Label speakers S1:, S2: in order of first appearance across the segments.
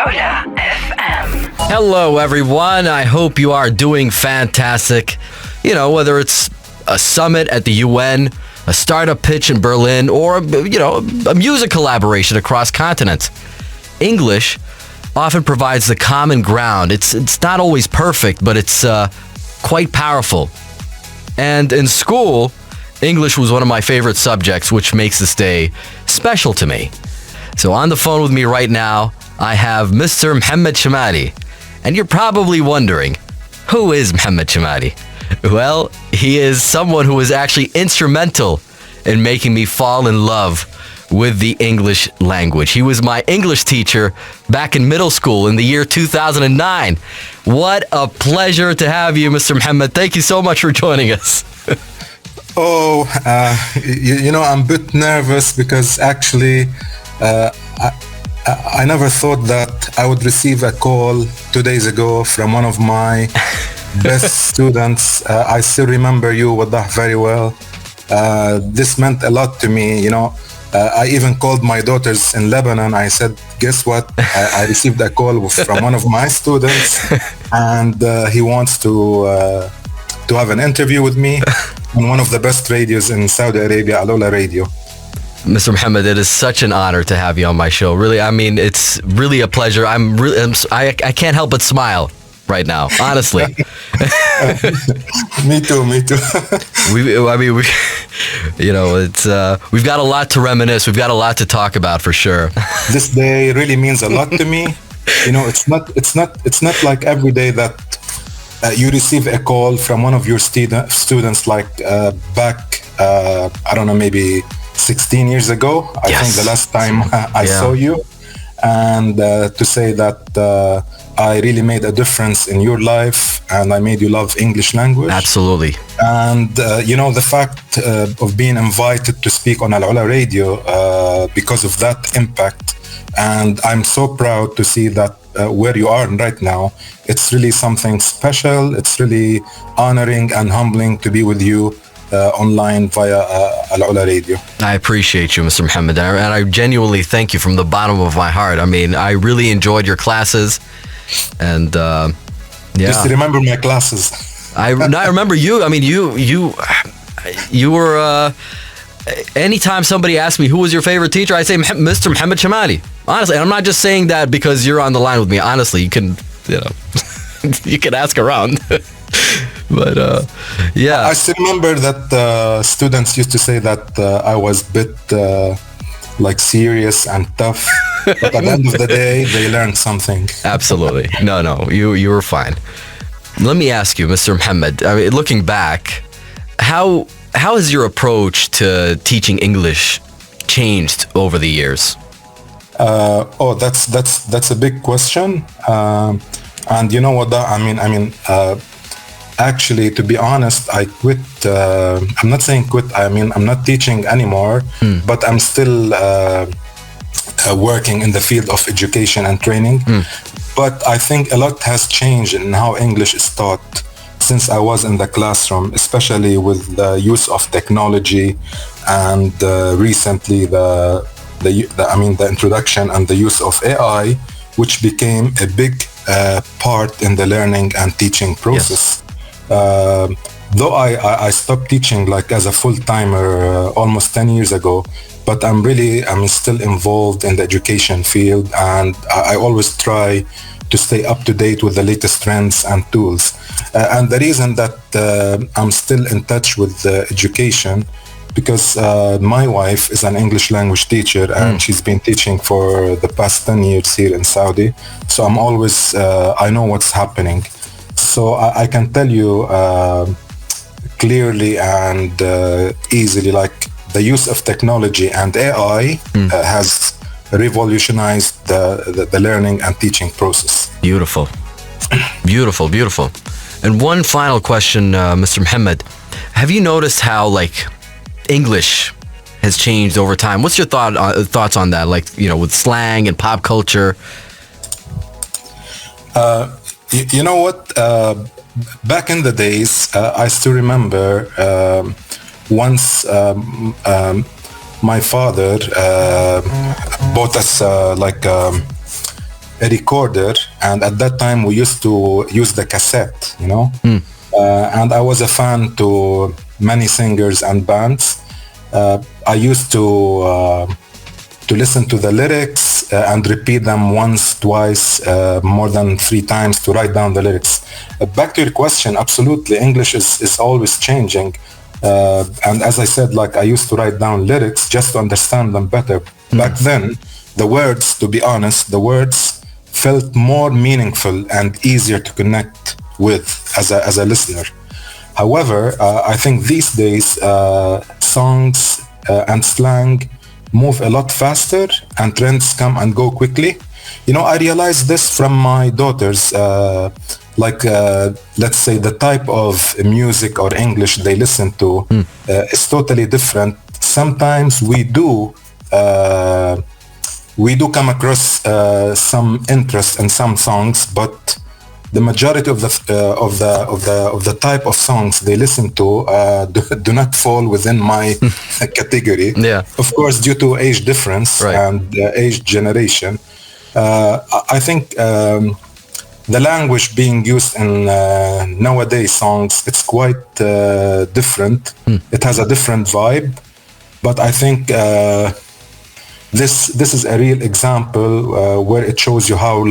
S1: Soda FM.
S2: Hello, everyone. I hope you are doing fantastic. You know, whether it's a summit at the UN, a startup pitch in Berlin, or, a music collaboration across continents. English often provides the common ground. It's not always perfect, but it's quite powerful. And in school, English was one of my favorite subjects, which makes this day special to me. So on the phone with me right now, I have Mr. Mohamad Chamali. And you're probably wondering, who is Mohamad Chamali? Well, he is someone who was actually instrumental in making me fall in love with the English language. He was my English teacher back in middle school in the year 2009. What a pleasure to have you, Mr. Mohamad. Thank you so much for joining us.
S3: I'm a bit nervous because actually I never thought that I would receive a call 2 days ago from one of my best students. I still remember you, Wadah, very well. This meant a lot to me, I even called my daughters in Lebanon. I said, guess what? I received a call from one of my students, and he wants to have an interview with me on one of the best radios in Saudi Arabia, Alola Radio.
S2: Mr. Mohamad, it is such an honor to have you on my show. Really, it's really a pleasure. I can't help but smile right now, honestly.
S3: Me too.
S2: We've got a lot to reminisce. We've got a lot to talk about for sure.
S3: This day really means a lot to me. It's not like every day that you receive a call from one of your students like back, I don't know, maybe 16 years ago. I think the last time I saw you, and to say that I really made a difference in your life and I made you love English language.
S2: Absolutely.
S3: And, the fact of being invited to speak on Al-Ula Radio because of that impact. And I'm so proud to see that where you are right now. It's really something special. It's really honoring and humbling to be with you online via Al-Ula Radio.
S2: I appreciate you, Mr. Mohamad, and I genuinely thank you from the bottom of my heart. I mean, I really enjoyed your classes, and
S3: Just remember my classes.
S2: I remember you. I mean, you were. Anytime somebody asks me who was your favorite teacher, I say Mr. Mohamad Chamali. Honestly, and I'm not just saying that because you're on the line with me. Honestly, you can, you can ask around. But
S3: I still remember that students used to say that I was a bit serious and tough. But at the end of the day, they learned something.
S2: Absolutely. No, you were fine. Let me ask you, Mr. Mohamad, I mean, looking back, how has your approach to teaching English changed over the years?
S3: That's a big question. And you know what? Actually, to be honest, I quit. I'm not saying quit. I mean, I'm not teaching anymore, but I'm still working in the field of education and training. But I think a lot has changed in how English is taught since I was in the classroom, especially with the use of technology and recently the introduction and the use of AI, which became a big part in the learning and teaching process. Though I stopped teaching as a full-timer almost 10 years ago, but I'm still involved in the education field, and I always try to stay up to date with the latest trends and tools. And the reason that I'm still in touch with education, because my wife is an English language teacher and she's been teaching for the past 10 years here in Saudi. So I'm always, I know what's happening. So I can tell you clearly and easily, the use of technology and AI has revolutionized the learning and teaching process.
S2: Beautiful. And one final question, Mr. Mohamad. Have you noticed how English has changed over time? What's your thoughts on that? With slang and pop culture?
S3: You know what? Back in the days, I still remember once my father bought us a recorder, and at that time we used to use the cassette, and I was a fan to many singers and bands. I used to listen to the lyrics and repeat them once, twice, more than 3 times to write down the lyrics. Back to your question, absolutely, English is always changing. And as I said, like I used to write down lyrics just to understand them better. Back then, the words, to be honest, the words felt more meaningful and easier to connect with as a listener. However, I think these days, songs and slang move a lot faster and trends come and go quickly. I realized this from my daughters. Let's say the type of music or English they listen to is totally different. Sometimes we do come across some interest in some songs, but the majority of the type of songs they listen to do not fall within my category.
S2: Yeah.
S3: Of course, due to age difference and age generation. I think the language being used in nowadays songs, it's quite different. It has a different vibe, but I think this is a real example where it shows you how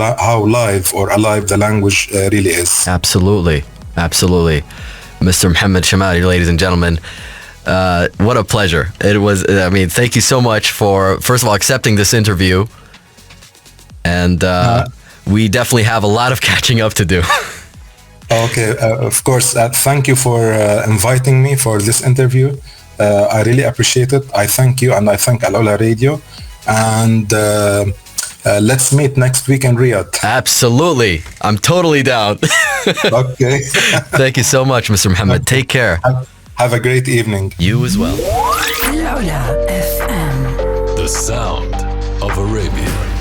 S3: live or alive the language really is.
S2: Absolutely. Mr. Mohamad Chamali, ladies and gentlemen, what a pleasure. It was, thank you so much for, first of all, accepting this interview. And we definitely have a lot of catching up to do.
S3: Okay, of course. Thank you for inviting me for this interview. I really appreciate it. I thank you, and I thank Al Ula Radio. And let's meet next week in Riyadh.
S2: Absolutely. I'm totally down.
S3: Okay.
S2: Thank you so much, Mr. Mohamad. Take care.
S3: Have a great evening.
S2: You as well.
S1: Al Ula FM.
S4: The sound of Arabia.